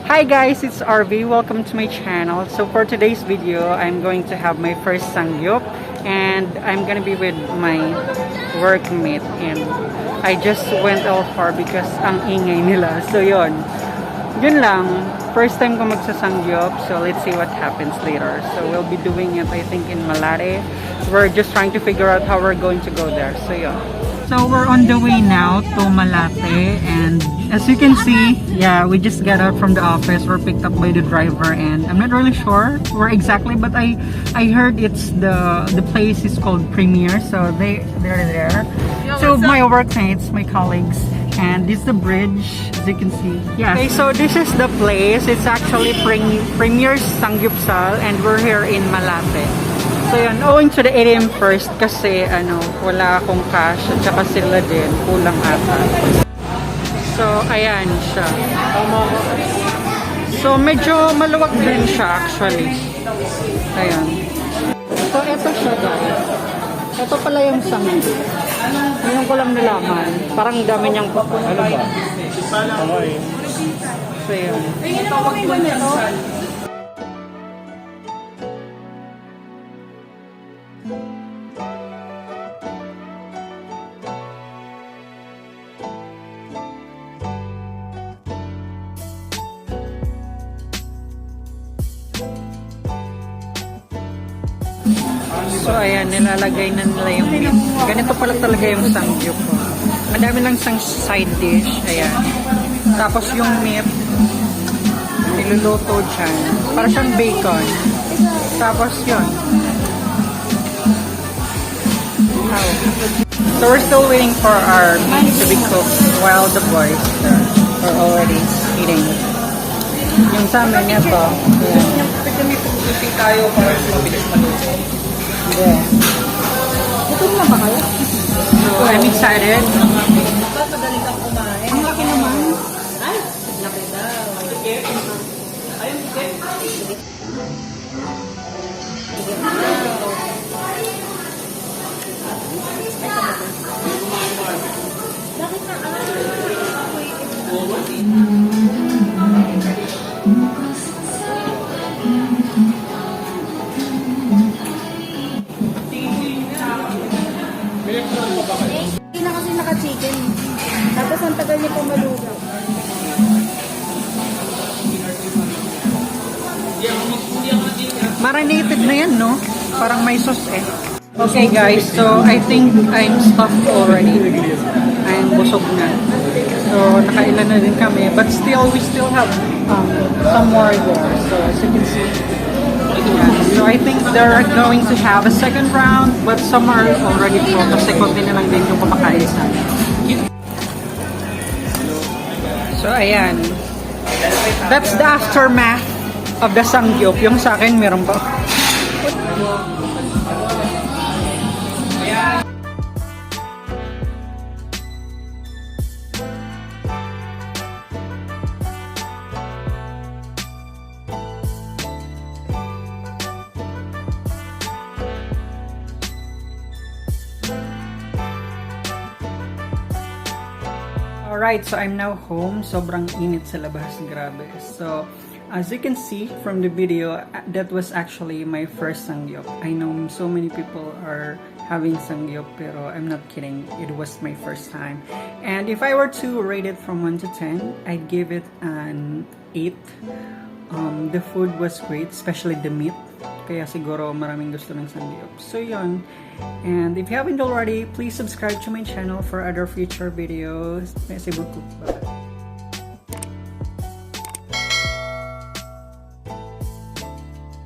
Hi guys, it's RV. Welcome to my channel. So for today's video, I'm going to have my first samgyup and I'm gonna be with my workmate and I just went all far because ang ingay nila. So yun lang. First time ko magsasangyup, so let's see what happens later. So we'll be doing it I think in Malate. We're just trying to figure out how we're going to go there. So yun. So we're on the way now to Malate, and as you can see, yeah, we just got out from the office. We're picked up by the driver, and I'm not really sure where exactly, but I heard it's the place is called Premier, so they're there. So my workmates, my colleagues, and this is the bridge, as you can see. Yeah. Okay, so this is the place. It's actually Premier Samgyupsal, and we're here in Malate. So yun, owing to the ATM first kasi wala akong cash at saka sila din, kulang ata. So ayan siya. So medyo maluwag din siya actually. Ayan. So eto siya guys. Ito pala yung samgyup. Ngayon ko lang nalaman. Parang dami niyang pupunta. So yun. So ayan, nilalagay na nila yung meat. Ganito pala talaga yung samgyup. Madami lang sang side dish. Ayan. Tapos yung meat, niluluto dyan. Para siyang bacon. Tapos yun. Oh. So we're still waiting for our meat to be cooked while the boys are already eating. Yung sa amin ito. Ayan. Tayo para mabilis maluto. Yeah. Ito na ba kayo? So, I'm excited. Ba't magaling kang kumain? Ang laki naman. Ay, laki daw. Ayun, sige. Bakit na? Hindi na kasi naka-chicken. Tapos ang tagal niya pong malugaw. Marinated na yan, no? Parang may sauce eh. Okay guys, so I think I'm stuffed already. I'm busog na. So nakailan na din kami. But still, we still have some more there. So as you can see. Yeah. So I think they're going to have a second round, but some are already full kasi konti na lang din yung kumakain sa amin. So ayan. That's the aftermath of the samgyup. Yung sa akin, meron pa. Alright, so I'm now home. Sobrang init sa labas, grabe. So, as you can see from the video, that was actually my first samgyup. I know so many people are having samgyup, pero I'm not kidding. It was my first time. And if I were to rate it from 1 to 10, I'd give it an 8. The food was great, especially the meat. Kaya siguro maraming gusto ng samgyup. So yun. And if you haven't already, please subscribe to my channel for other future videos. Merci beaucoup. Bye.